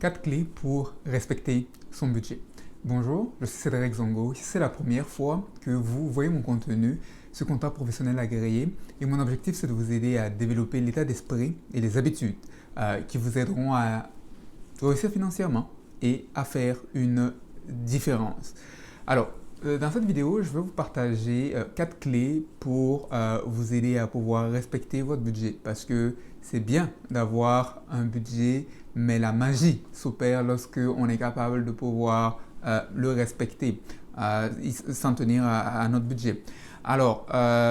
4 clés pour respecter son budget. Bonjour, je suis Cédric Zongo. Si c'est la première fois que vous voyez mon contenu, ce comptable professionnel agréé, et mon objectif c'est de vous aider à développer l'état d'esprit et les habitudes qui vous aideront à réussir financièrement et à faire une différence. Alors, dans cette vidéo, je vais vous partager 4 clés pour vous aider à pouvoir respecter votre budget parce que c'est bien d'avoir un budget, mais la magie s'opère lorsque on est capable de pouvoir le respecter, s'en tenir à notre budget. Alors,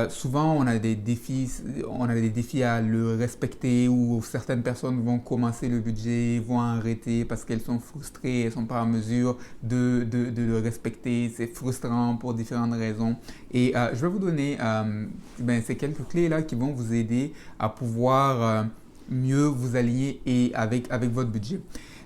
souvent on a des défis à le respecter ou certaines personnes vont commencer le budget, vont arrêter parce qu'elles sont frustrées, elles ne sont pas en mesure de le respecter. C'est frustrant pour différentes raisons. Et je vais vous donner ces quelques clés-là qui vont vous aider à pouvoir mieux vous aligner avec votre budget.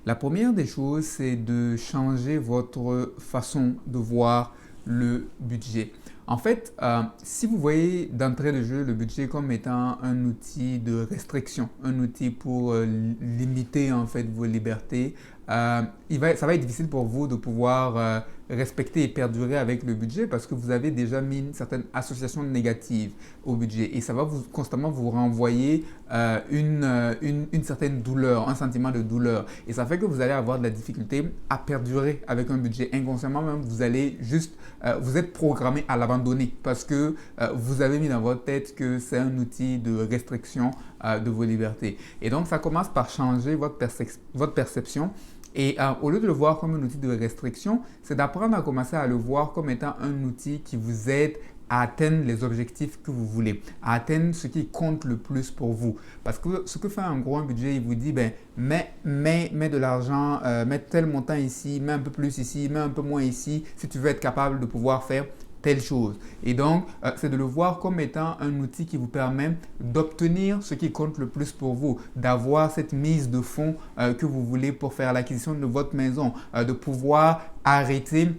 La première des choses, c'est de changer votre façon de voir le budget. En fait, si vous voyez d'entrée de jeu le budget comme étant un outil de restriction, un outil pour limiter en fait vos libertés, ça va être difficile pour vous de pouvoir respecter et perdurer avec le budget parce que vous avez déjà mis une certaine association négative au budget et ça va constamment vous renvoyer une certaine douleur, un sentiment de douleur et ça fait que vous allez avoir de la difficulté à perdurer avec un budget. Inconsciemment même, vous allez juste, vous êtes programmé à l'abandonner parce que vous avez mis dans votre tête que c'est un outil de restriction de vos libertés. Et donc, ça commence par changer votre perception. Et au lieu de le voir comme un outil de restriction, c'est d'apprendre à commencer à le voir comme étant un outil qui vous aide à atteindre les objectifs que vous voulez, à atteindre ce qui compte le plus pour vous. Parce que ce que fait en gros un budget, il vous dit, mets de l'argent, mets tel montant ici, mets un peu plus ici, mets un peu moins ici, si tu veux être capable de pouvoir faire telle chose. Et donc, c'est de le voir comme étant un outil qui vous permet d'obtenir ce qui compte le plus pour vous, d'avoir cette mise de fonds que vous voulez pour faire l'acquisition de votre maison, de pouvoir arrêter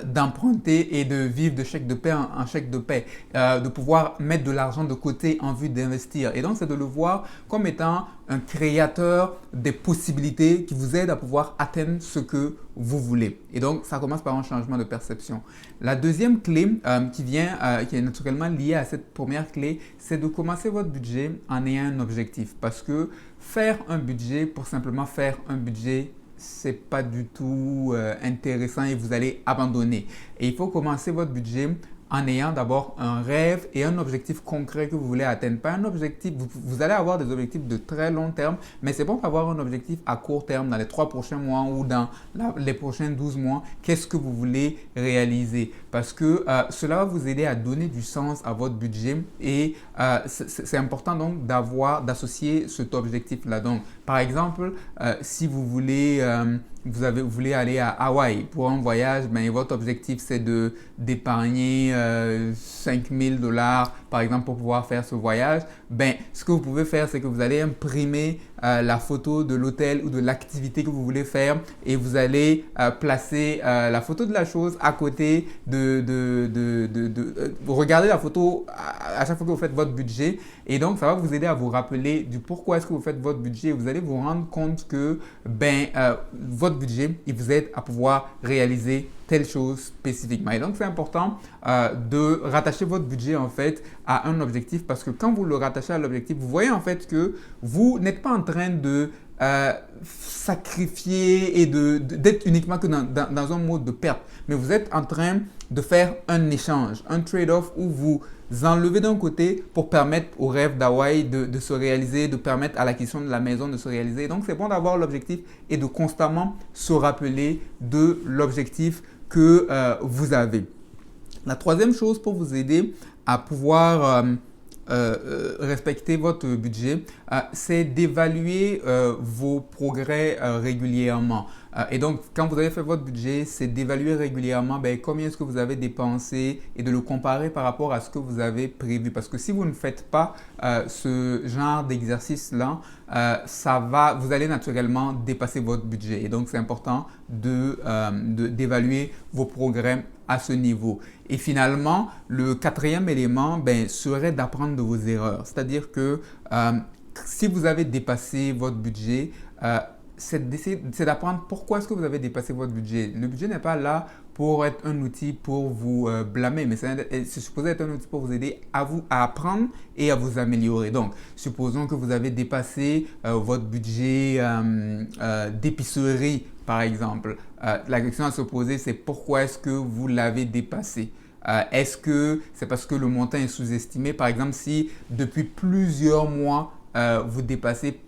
d'emprunter et de vivre de chèque de paie en chèque de paie, de pouvoir mettre de l'argent de côté en vue d'investir. Et donc, c'est de le voir comme étant un créateur des possibilités qui vous aide à pouvoir atteindre ce que vous voulez. Et donc, ça commence par un changement de perception. La deuxième clé qui est naturellement liée à cette première clé, c'est de commencer votre budget en ayant un objectif. Parce que faire un budget pour simplement faire un budget, c'est pas du tout intéressant et vous allez abandonner. Et il faut commencer votre budget en ayant d'abord un rêve et un objectif concret que vous voulez atteindre. Pas un objectif, vous allez avoir des objectifs de très long terme, mais c'est bon d'avoir un objectif à court terme dans les 3 prochains mois ou dans les prochains 12 mois. Qu'est-ce que vous voulez réaliser? Parce que cela va vous aider à donner du sens à votre budget et c'est important donc d'associer cet objectif-là. Donc, par exemple, si vous voulez vous voulez aller à Hawaï pour un voyage, votre objectif c'est d'épargner 5 000 $ par exemple pour pouvoir faire ce voyage. Ce que vous pouvez faire, c'est que vous allez imprimer la photo de l'hôtel ou de l'activité que vous voulez faire et vous allez placer la photo de la chose à côté vous regardez la photo à chaque fois que vous faites votre budget et donc ça va vous aider à vous rappeler du pourquoi est-ce que vous faites votre budget. Vous allez vous rendre compte que votre budget, il vous aide à pouvoir réaliser telle chose spécifiquement. Et donc, c'est important de rattacher votre budget en fait à un objectif parce que quand vous le rattachez à l'objectif, vous voyez en fait que vous n'êtes pas en train de sacrifier et d'être uniquement que dans un mode de perte, mais vous êtes en train de faire un échange, un trade-off où vous enlevez d'un côté pour permettre au rêve d'Hawaï de se réaliser, de permettre à l'acquisition de la maison de se réaliser. Donc, c'est bon d'avoir l'objectif et de constamment se rappeler de l'objectif que vous avez. La troisième chose pour vous aider à pouvoir respecter votre budget, c'est d'évaluer vos progrès régulièrement. Et donc, quand vous avez fait votre budget, c'est d'évaluer régulièrement combien est-ce que vous avez dépensé et de le comparer par rapport à ce que vous avez prévu. Parce que si vous ne faites pas ce genre d'exercice-là, vous allez naturellement dépasser votre budget. Et donc, c'est important d'évaluer vos progrès à ce niveau. Et finalement, le quatrième élément serait d'apprendre de vos erreurs. C'est-à-dire que si vous avez dépassé votre budget, c'est d'apprendre pourquoi est-ce que vous avez dépassé votre budget. Le budget n'est pas là pour être un outil pour vous blâmer, mais c'est supposé être un outil pour vous aider à apprendre et à vous améliorer. Donc, supposons que vous avez dépassé votre budget d'épicerie, par exemple. La question à se poser, c'est pourquoi est-ce que vous l'avez dépassé? Est-ce que c'est parce que le montant est sous-estimé? Par exemple, si depuis plusieurs mois, vous dépassez,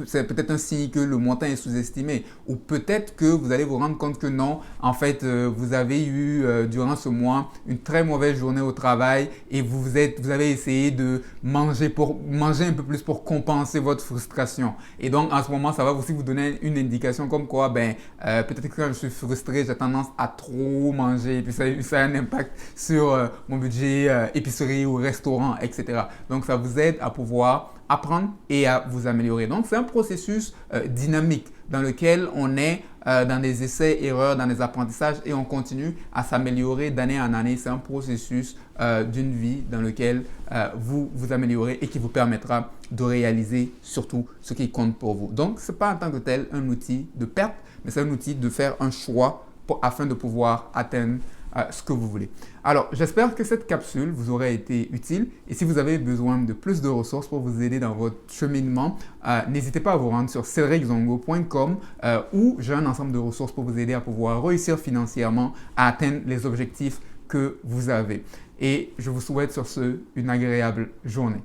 c'est peut-être un signe que le montant est sous-estimé. Ou peut-être que vous allez vous rendre compte que non, en fait, vous avez eu durant ce mois une très mauvaise journée au travail et vous avez essayé de manger un peu plus pour compenser votre frustration. Et donc, en ce moment, ça va aussi vous donner une indication comme quoi, peut-être que quand je suis frustré, j'ai tendance à trop manger et puis ça a un impact sur mon budget épicerie ou restaurant, etc. Donc, ça vous aide à pouvoir apprendre et à vous améliorer. Donc, c'est un processus dynamique dans lequel on est dans des essais-erreurs, dans des apprentissages et on continue à s'améliorer d'année en année. C'est un processus d'une vie dans lequel vous vous améliorez et qui vous permettra de réaliser surtout ce qui compte pour vous. Donc, ce n'est pas en tant que tel un outil de perte, mais c'est un outil de faire un choix afin de pouvoir atteindre ce que vous voulez. Alors, j'espère que cette capsule vous aura été utile et si vous avez besoin de plus de ressources pour vous aider dans votre cheminement, n'hésitez pas à vous rendre sur cedriczongo.com où j'ai un ensemble de ressources pour vous aider à pouvoir réussir financièrement à atteindre les objectifs que vous avez. Et je vous souhaite sur ce une agréable journée.